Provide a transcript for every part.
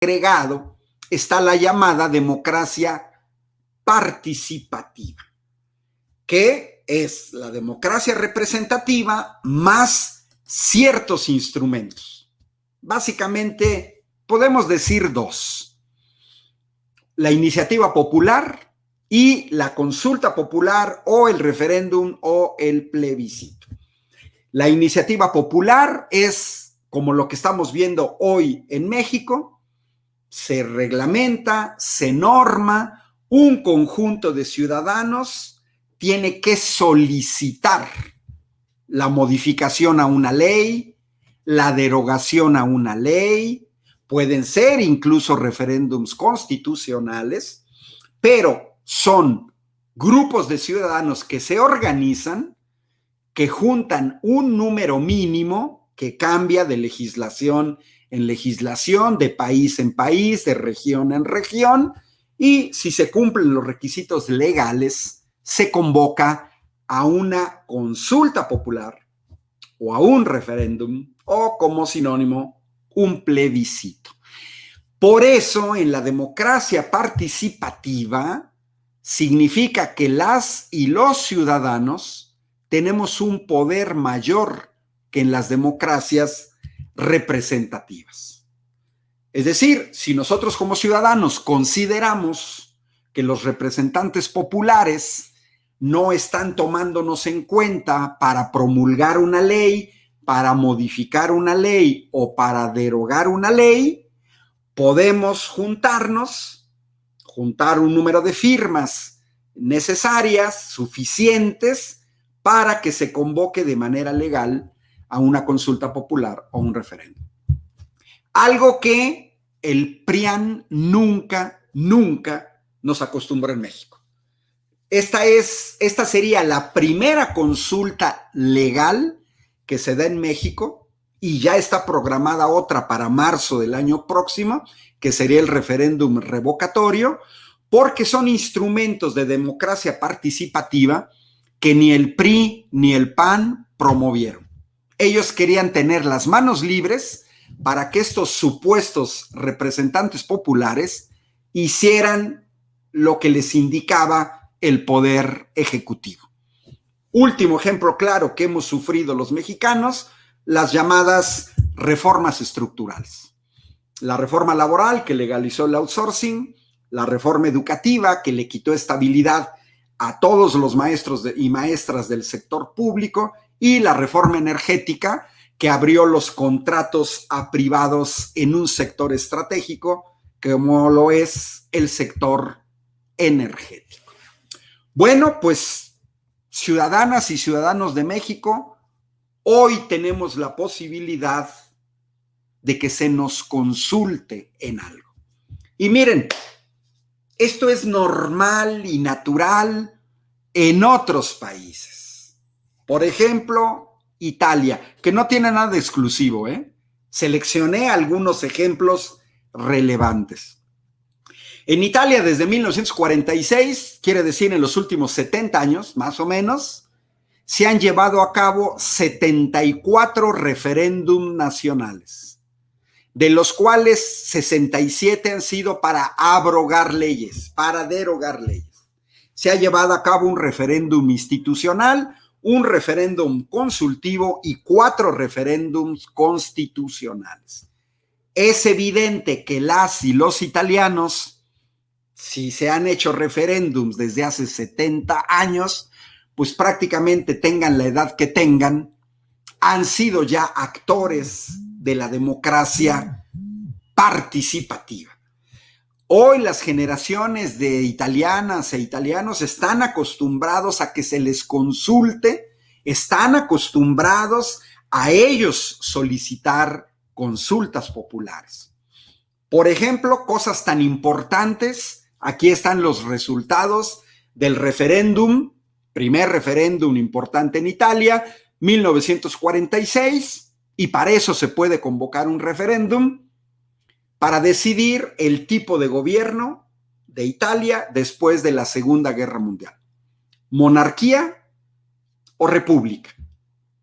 agregado está la llamada democracia participativa, que es la democracia representativa más ciertos instrumentos. Básicamente, podemos decir dos: la iniciativa popular y la consulta popular o el referéndum o el plebiscito. La iniciativa popular es como lo que estamos viendo hoy en México. Se reglamenta, se norma, un conjunto de ciudadanos tiene que solicitar la modificación a una ley, la derogación a una ley, pueden ser incluso referéndums constitucionales, pero son grupos de ciudadanos que se organizan, que juntan un número mínimo que cambia de legislación en legislación, de país en país, de región en región, y si se cumplen los requisitos legales, se convoca a una consulta popular o a un referéndum o, como sinónimo, un plebiscito. Por eso, en la democracia participativa significa que las y los ciudadanos tenemos un poder mayor que en las democracias representativas. Es decir, si nosotros como ciudadanos consideramos que los representantes populares no están tomándonos en cuenta para promulgar una ley, para modificar una ley o para derogar una ley, podemos juntarnos, juntar un número de firmas necesarias, suficientes, para que se convoque de manera legal a una consulta popular o un referéndum. Algo que el PRIAN nunca nos acostumbró en México. Esta sería la primera consulta legal que se da en México, y ya está programada otra para marzo del año próximo, que sería el referéndum revocatorio, porque son instrumentos de democracia participativa que ni el PRI ni el PAN promovieron. Ellos querían tener las manos libres para que estos supuestos representantes populares hicieran lo que les indicaba el poder ejecutivo. Último ejemplo claro que hemos sufrido los mexicanos: las llamadas reformas estructurales. La reforma laboral, que legalizó el outsourcing; la reforma educativa, que le quitó estabilidad a todos los maestros y maestras del sector público; y la reforma energética, que abrió los contratos a privados en un sector estratégico, como lo es el sector energético. Bueno, pues, ciudadanas y ciudadanos de México, hoy tenemos la posibilidad de que se nos consulte en algo. Y miren, esto es normal y natural en otros países. Por ejemplo, Italia, que no tiene nada de exclusivo, ¿eh? Seleccioné algunos ejemplos relevantes. En Italia, desde 1946, quiere decir en los últimos 70 años, más o menos, se han llevado a cabo 74 referéndums nacionales, de los cuales 67 han sido para abrogar leyes, para derogar leyes. Se ha llevado a cabo un referéndum institucional, un referéndum consultivo y 4 referéndums constitucionales. Es evidente que las y los italianos, si se han hecho referéndums desde hace 70 años, pues prácticamente tengan la edad que tengan, han sido ya actores de la democracia participativa. Hoy las generaciones de italianas e italianos están acostumbrados a que se les consulte, están acostumbrados a ellos solicitar consultas populares. Por ejemplo, cosas tan importantes, aquí están los resultados del referéndum, primer referéndum importante en Italia, 1946, y para eso se puede convocar un referéndum para decidir el tipo de gobierno de Italia después de la Segunda Guerra Mundial: monarquía o república.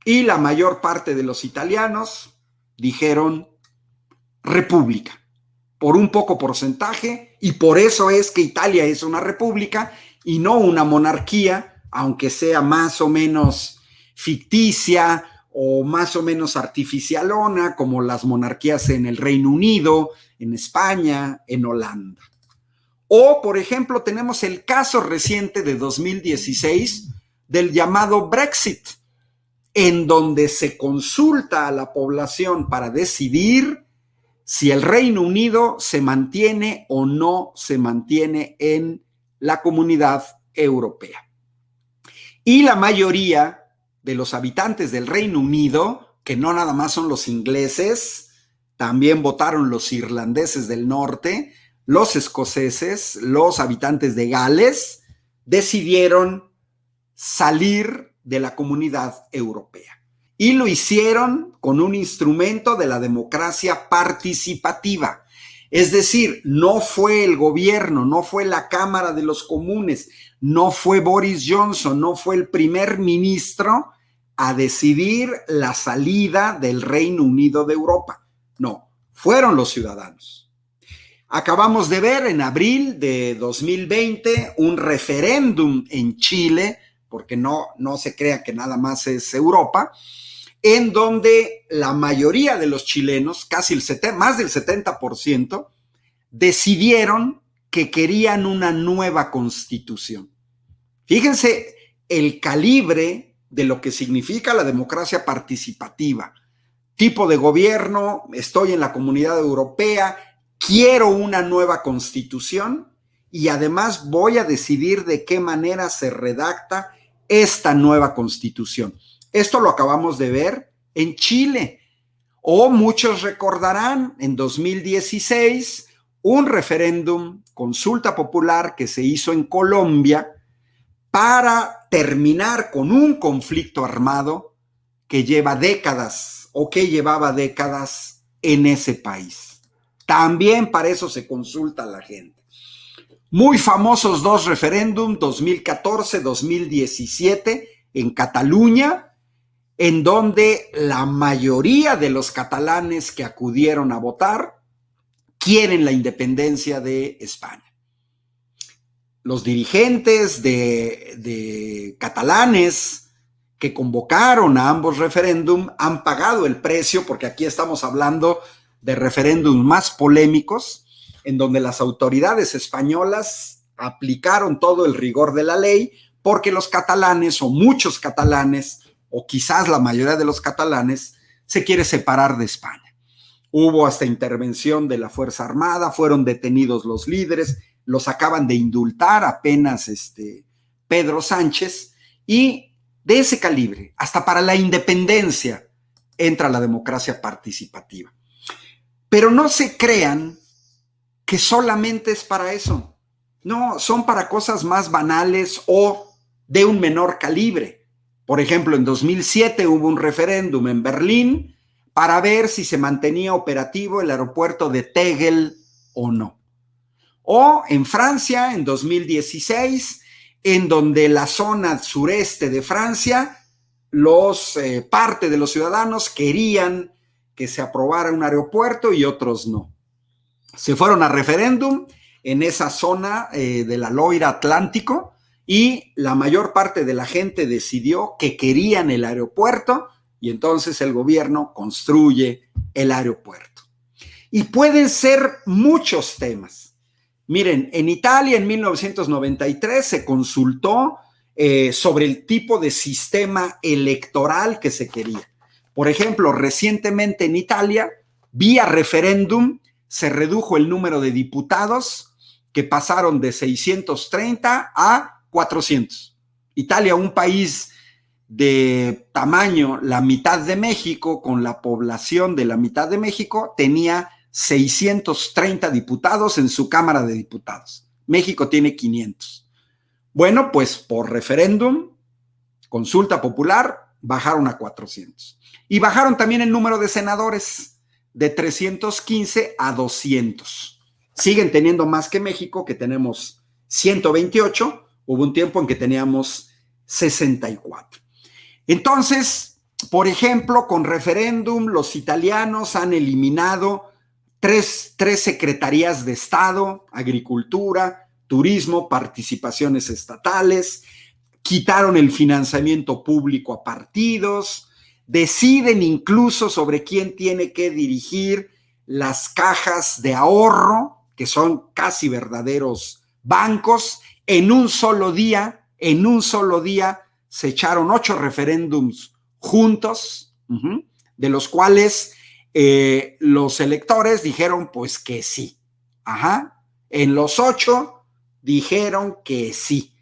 Y la mayor parte de los italianos dijeron república. por un poco porcentaje, y por eso es que Italia es una república y no una monarquía, aunque sea más o menos ficticia o más o menos artificialona, como las monarquías en el Reino Unido, en España, en Holanda. O, por ejemplo, tenemos el caso reciente de 2016 del llamado Brexit, en donde se consulta a la población para decidir si el Reino Unido se mantiene o no se mantiene en la Comunidad Europea. Y la mayoría de los habitantes del Reino Unido, que no nada más son los ingleses, también votaron los irlandeses del norte, los escoceses, los habitantes de Gales, decidieron salir de la Comunidad Europea. Y lo hicieron con un instrumento de la democracia participativa. Es decir, no fue el gobierno, no fue la Cámara de los Comunes, no fue Boris Johnson, no fue el primer ministro a decidir la salida del Reino Unido de Europa. No, fueron los ciudadanos. Acabamos de ver en abril de 2020 un referéndum en Chile, porque no se crea que nada más es Europa, en donde la mayoría de los chilenos, más del 70%, decidieron que querían una nueva constitución. Fíjense el calibre de lo que significa la democracia participativa. Tipo de gobierno, estoy en la Comunidad Europea, quiero una nueva constitución y además voy a decidir de qué manera se redacta esta nueva constitución. Esto lo acabamos de ver en Chile. O muchos recordarán en 2016 un referéndum, consulta popular que se hizo en Colombia para terminar con un conflicto armado que lleva décadas o que llevaba décadas en ese país. También para eso se consulta a la gente. Muy famosos dos referéndums, 2014, 2017, en Cataluña, en donde la mayoría de los catalanes que acudieron a votar quieren la independencia de España. Los dirigentes de catalanes que convocaron a ambos referéndums han pagado el precio, porque aquí estamos hablando de referéndums más polémicos, en donde las autoridades españolas aplicaron todo el rigor de la ley, porque los catalanes, o muchos catalanes, o quizás la mayoría de los catalanes, se quiere separar de España. Hubo hasta intervención de la Fuerza Armada, fueron detenidos los líderes, los acaban de indultar apenas Pedro Sánchez, y de ese calibre, hasta para la independencia, entra la democracia participativa. Pero no se crean que solamente es para eso. No, son para cosas más banales o de un menor calibre. Por ejemplo, en 2007 hubo un referéndum en Berlín para ver si se mantenía operativo el aeropuerto de Tegel o no. O en Francia, en 2016, en donde la zona sureste de Francia, parte de los ciudadanos querían que se aprobara un aeropuerto y otros no. Se fueron a referéndum en esa zona de la Loira Atlántico y la mayor parte de la gente decidió que querían el aeropuerto y entonces el gobierno construye el aeropuerto. Y pueden ser muchos temas. Miren, en Italia en 1993 se consultó sobre el tipo de sistema electoral que se quería. Por ejemplo, recientemente en Italia, vía referéndum, se redujo el número de diputados que pasaron de 630 a 400. Italia, un país de tamaño la mitad de México, con la población de la mitad de México, tenía 630 diputados en su Cámara de Diputados. México tiene 500. Bueno, pues por referéndum, consulta popular, bajaron a 400. Y bajaron también el número de senadores de 315 a 200. Siguen teniendo más que México, que tenemos 128. Hubo un tiempo en que teníamos 64. Entonces, por ejemplo, con referéndum, los italianos han eliminado tres secretarías de Estado: Agricultura, Turismo, Participaciones Estatales. Quitaron el financiamiento público a partidos, deciden incluso sobre quién tiene que dirigir las cajas de ahorro, que son casi verdaderos bancos. En un solo día se echaron 8 referéndums juntos, de los cuales los electores dijeron pues que sí. En los 8 dijeron que sí.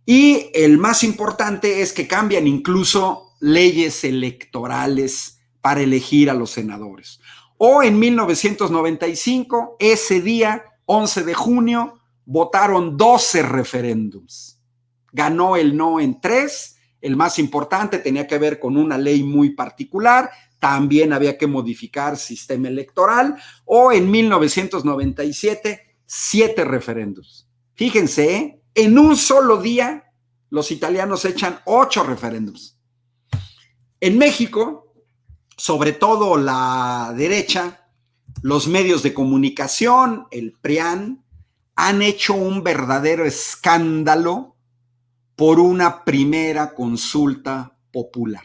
Y el más importante es que cambian incluso leyes electorales para elegir a los senadores. O en 1995, ese día, 11 de junio, votaron 12 referéndums. Ganó el no en 3. El más importante tenía que ver con una ley muy particular. También había que modificar sistema electoral. O en 1997, 7 referéndums. Fíjense, en un solo día los italianos echan 8 referéndums. En México, sobre todo la derecha, los medios de comunicación, el PRIAN, han hecho un verdadero escándalo por una primera consulta popular.